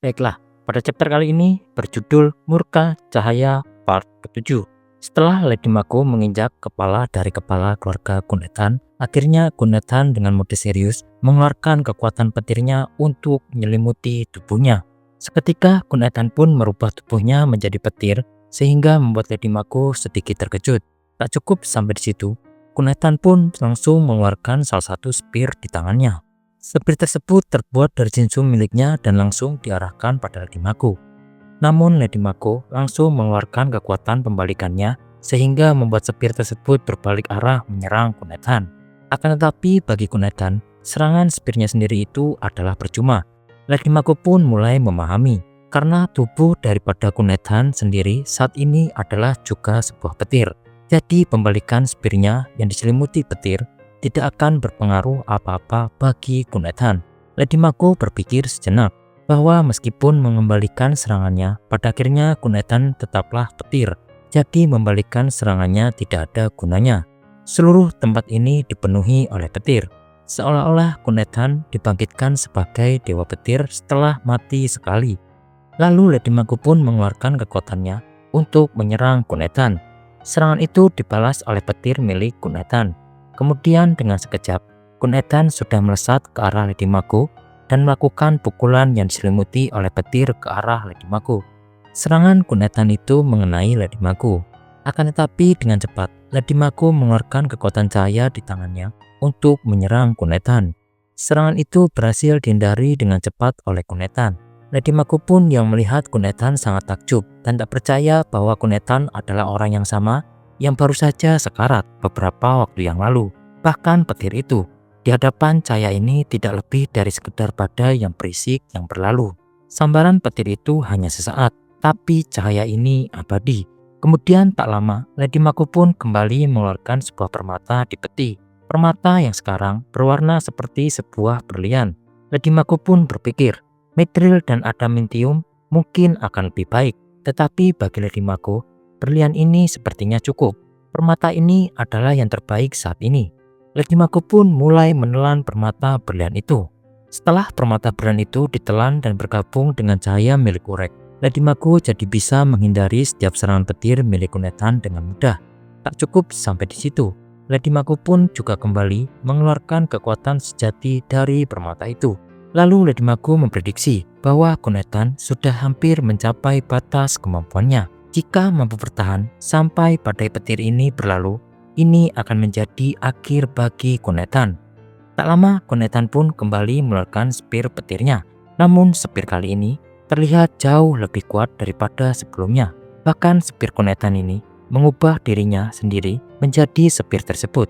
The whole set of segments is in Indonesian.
Baiklah, pada chapter kali ini berjudul Murka Cahaya part ke-7. Setelah Lady Mako menginjak kepala dari kepala keluarga Kunetan, akhirnya Kunetan dengan mode serius mengeluarkan kekuatan petirnya untuk menyelimuti tubuhnya. Seketika Kunetan pun merubah tubuhnya menjadi petir sehingga membuat Lady Mako sedikit terkejut. Tak cukup sampai di situ, Kunetan pun langsung mengeluarkan salah satu spear di tangannya. Spear tersebut terbuat dari cincin miliknya dan langsung diarahkan pada Lady Mako. Namun Lady Mako langsung mengeluarkan kekuatan pembalikannya sehingga membuat spear tersebut berbalik arah menyerang Kunetan. Akan tetapi bagi Kunetan, serangan spearnya sendiri itu adalah percuma. Lady Mako pun mulai memahami karena tubuh daripada Kunetan sendiri saat ini adalah juga sebuah petir. Jadi pembalikan spearnya yang diselimuti petir tidak akan berpengaruh apa-apa bagi Kunetan. Lady Mako berpikir sejenak bahwa meskipun mengembalikan serangannya, pada akhirnya Kunetan tetaplah petir. Jadi membalikan serangannya tidak ada gunanya. Seluruh tempat ini dipenuhi oleh petir. Seolah-olah Kunetan dibangkitkan sebagai dewa petir setelah mati sekali. Lalu Lady Mako pun mengeluarkan kekuatannya untuk menyerang Kunetan. Serangan itu dibalas oleh petir milik Kunetan. Kemudian dengan sekejap, Kunetan sudah melesat ke arah Lady Mako dan melakukan pukulan yang diselimuti oleh petir ke arah Lady Mako. Serangan Kunetan itu mengenai Lady Mako. Akan tetapi dengan cepat, Lady Mako mengeluarkan kekuatan cahaya di tangannya untuk menyerang Kunetan. Serangan itu berhasil dihindari dengan cepat oleh Kunetan. Lady Mako pun yang melihat Kunetan sangat takjub dan tak percaya bahwa Kunetan adalah orang yang sama yang baru saja sekarat beberapa waktu yang lalu. Bahkan petir itu di hadapan cahaya ini tidak lebih dari sekedar badai yang berisik yang berlalu. Sambaran petir itu hanya sesaat, tapi cahaya ini abadi. Kemudian tak lama, Lady Mako pun kembali mengeluarkan sebuah permata di peti. Permata yang sekarang berwarna seperti sebuah berlian. Lady Mako pun berpikir, mithril dan adamantium mungkin akan lebih baik. Tetapi bagi Lady Mako, berlian ini sepertinya cukup. Permata ini adalah yang terbaik saat ini. Lady Mako pun mulai menelan permata berlian itu. Setelah permata berlian itu ditelan dan bergabung dengan cahaya milik Urek, Lady Mako jadi bisa menghindari setiap serangan petir milik Kunetan dengan mudah. Tak cukup sampai di situ, Lady Mako pun juga kembali mengeluarkan kekuatan sejati dari permata itu. Lalu Lady Mako memprediksi bahwa Kunetan sudah hampir mencapai batas kemampuannya. Jika mampu bertahan sampai badai petir ini berlalu, ini akan menjadi akhir bagi Kunetan. Tak lama Kunetan pun kembali mengeluarkan spear petirnya. Namun spear kali ini terlihat jauh lebih kuat daripada sebelumnya. Bahkan spear Kunetan ini mengubah dirinya sendiri menjadi spear tersebut.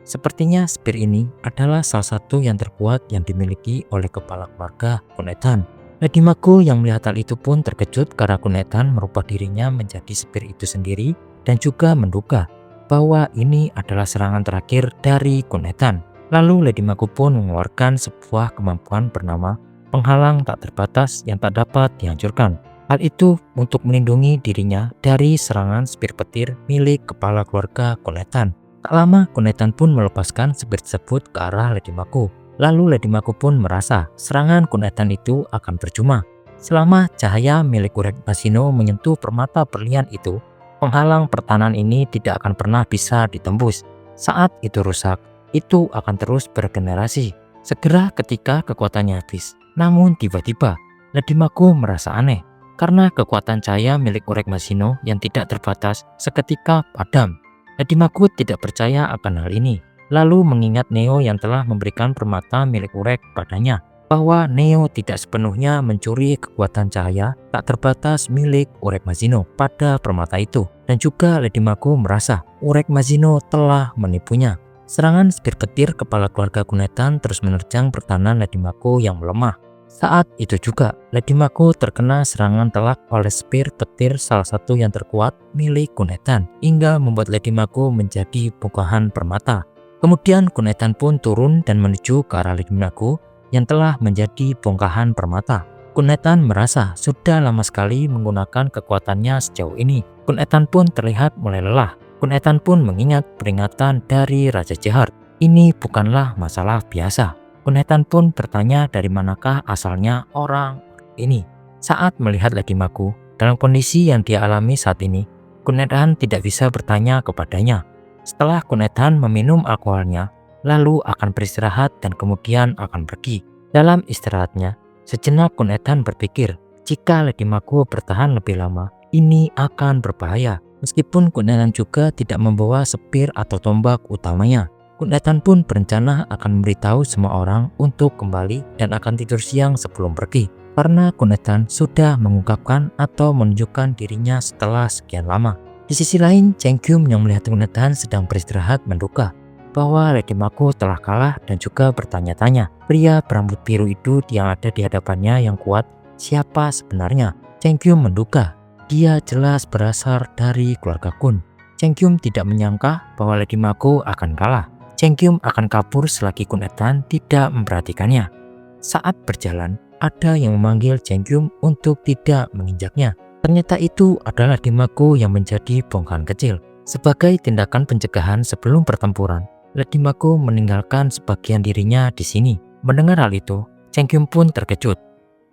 Sepertinya spear ini adalah salah satu yang terkuat yang dimiliki oleh kepala keluarga Kunetan. Lady Mako yang melihat hal itu pun terkejut karena Kunetan merubah dirinya menjadi spear itu sendiri dan juga menduga bahwa ini adalah serangan terakhir dari Kunetan. Lalu Lady Mako pun mengeluarkan sebuah kemampuan bernama penghalang tak terbatas yang tak dapat dihancurkan. Hal itu untuk melindungi dirinya dari serangan spear petir milik kepala keluarga Kunetan. Tak lama Kunetan pun melepaskan spear tersebut ke arah Lady Mako. Lalu Lady Mako pun merasa serangan Kunetan itu akan percuma. Selama cahaya milik Urek Mashino menyentuh permata berlian itu, penghalang pertahanan ini tidak akan pernah bisa ditembus. Saat itu rusak, itu akan terus bergenerasi. Segera ketika kekuatannya habis. Namun tiba-tiba Lady Mako merasa aneh karena kekuatan cahaya milik Urek Mashino yang tidak terbatas seketika padam. Lady Mako tidak percaya akan hal ini. Lalu mengingat Neo yang telah memberikan permata milik Urek padanya, bahwa Neo tidak sepenuhnya mencuri kekuatan cahaya tak terbatas milik Urek Mashino pada permata itu. Dan juga Lady Mako merasa Urek Mashino telah menipunya. Serangan spear petir kepala keluarga Kunetan terus menerjang pertahanan Lady Mako yang melemah. Saat itu juga Lady Mako terkena serangan telak oleh spear petir salah satu yang terkuat milik Kunetan, hingga membuat Lady Mako menjadi bongkahan permata. Kemudian Kunetan pun turun dan menuju ke arah Lady Mako yang telah menjadi bongkahan permata. Kunetan merasa sudah lama sekali menggunakan kekuatannya sejauh ini. Kunetan pun terlihat mulai lelah. Kunetan pun mengingat peringatan dari Raja Jahat. Ini bukanlah masalah biasa. Kunetan pun bertanya dari manakah asalnya orang ini. Saat melihat Lady Mako dalam kondisi yang dia alami saat ini, Kunethan tidak bisa bertanya kepadanya. Setelah Kunethan meminum alkoholnya, lalu akan beristirahat dan kemudian akan pergi. Dalam istirahatnya, sejenak Kunethan berpikir, jika Lady Mako bertahan lebih lama, ini akan berbahaya. Meskipun Kunethan juga tidak membawa sepir atau tombak utamanya, Kunethan pun berencana akan memberitahu semua orang untuk kembali dan akan tidur siang sebelum pergi. Karena Kunethan sudah mengungkapkan atau menunjukkan dirinya setelah sekian lama. Di sisi lain, Cheng Kyum yang melihat Kunethan sedang beristirahat menduga bahwa Lady Mako telah kalah dan juga bertanya-tanya, pria berambut biru itu yang ada di hadapannya yang kuat siapa sebenarnya? Cheng Kyum menduga dia jelas berasal dari keluarga Kun. Cheng Kyum tidak menyangka bahwa Lady Mako akan kalah. Cheng Kyum akan kabur selagi Kunethan tidak memperhatikannya. Saat berjalan, ada yang memanggil Cheng Kyum untuk tidak menginjaknya. Ternyata itu adalah Lady Mako yang menjadi bongkahan kecil. Sebagai tindakan pencegahan sebelum pertempuran, Lady Mako meninggalkan sebagian dirinya di sini. Mendengar hal itu, Cheng Kyum pun terkejut.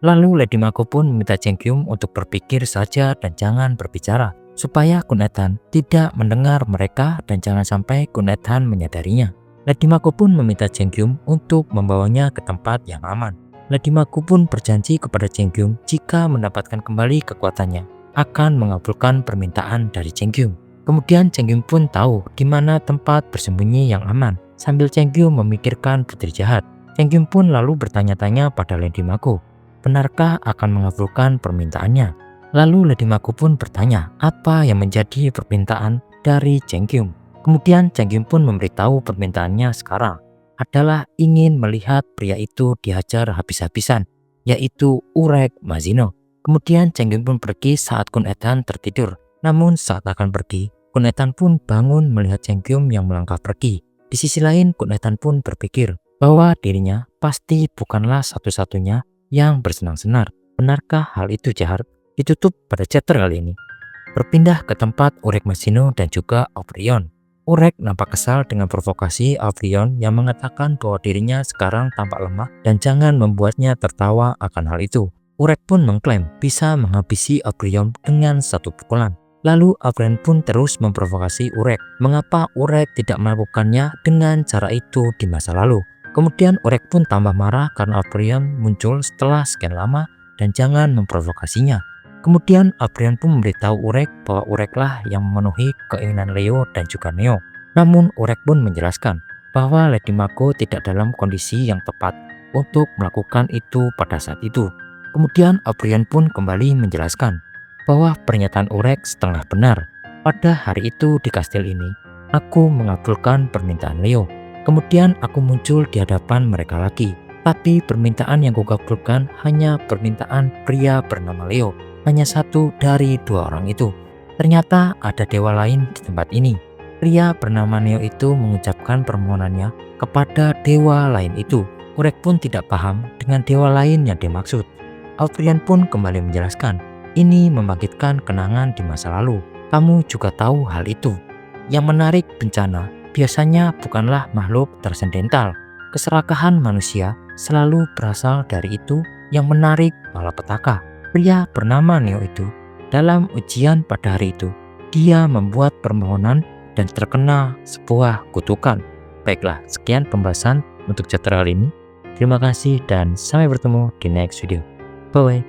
Lalu Lady Mako pun meminta Cheng Kyum untuk berpikir saja dan jangan berbicara, supaya Kunethan tidak mendengar mereka dan jangan sampai Kunethan menyadarinya. Lady Mako pun meminta Cheng Kyum untuk membawanya ke tempat yang aman. Lady Mako pun berjanji kepada Cheng Kyum jika mendapatkan kembali kekuatannya, akan mengabulkan permintaan dari Cheng Kyum. Kemudian Cheng Kyum pun tahu di mana tempat bersembunyi yang aman. Sambil Cheng Kyum memikirkan putri jahat, Cheng Kyum pun lalu bertanya-tanya pada Lady Mako, benarkah akan mengabulkan permintaannya? Lalu Lady Mako pun bertanya apa yang menjadi permintaan dari Cheng Kyum. Kemudian Cheng Kyum pun memberitahu permintaannya sekarang adalah ingin melihat pria itu dihajar habis-habisan, yaitu Urek Mazino. Kemudian Cheng Kyum pun pergi saat Kunethan tertidur. Namun saat akan pergi, Kunethan pun bangun melihat Cheng Kyum yang melangkah pergi. Di sisi lain, Kunethan pun berpikir bahwa dirinya pasti bukanlah satu-satunya yang bersenang-senang. Benarkah hal itu jahat? Ditutup pada chapter kali ini. Berpindah ke tempat Urek Mazino dan juga Aurion. Urek nampak kesal dengan provokasi Aurion yang mengatakan bahwa dirinya sekarang tampak lemah dan jangan membuatnya tertawa akan hal itu. Urek pun mengklaim bisa menghabisi Aurion dengan satu pukulan. Lalu Aurion pun terus memprovokasi Urek. Mengapa Urek tidak melakukannya dengan cara itu di masa lalu? Kemudian Urek pun tambah marah karena Aurion muncul setelah sekian lama dan jangan memprovokasinya. Kemudian Aurion pun memberitahu Urek bahwa Ureklah yang memenuhi keinginan Leo dan juga Neo. Namun Urek pun menjelaskan bahwa Lady Mako tidak dalam kondisi yang tepat untuk melakukan itu pada saat itu. Kemudian Aurion pun kembali menjelaskan bahwa pernyataan Urek setengah benar. Pada hari itu di kastil ini, aku mengabulkan permintaan Leo. Kemudian aku muncul di hadapan mereka lagi. Tapi permintaan yang kukabulkan hanya permintaan pria bernama Leo. Hanya satu dari dua orang itu. Ternyata ada dewa lain di tempat ini. Pria bernama Neo itu mengucapkan permohonannya kepada dewa lain itu. Urek pun tidak paham dengan dewa lain yang dimaksud. Aurion pun kembali menjelaskan, ini membangkitkan kenangan di masa lalu. Kamu juga tahu hal itu. Yang menarik bencana biasanya bukanlah makhluk tersendental. Keserakahan manusia selalu berasal dari itu yang menarik malapetaka. Pria bernama Neo itu, dalam ujian pada hari itu, dia membuat permohonan dan terkena sebuah kutukan. Baiklah, sekian pembahasan untuk chapter kali ini. Terima kasih dan sampai bertemu di next video. Bye-bye.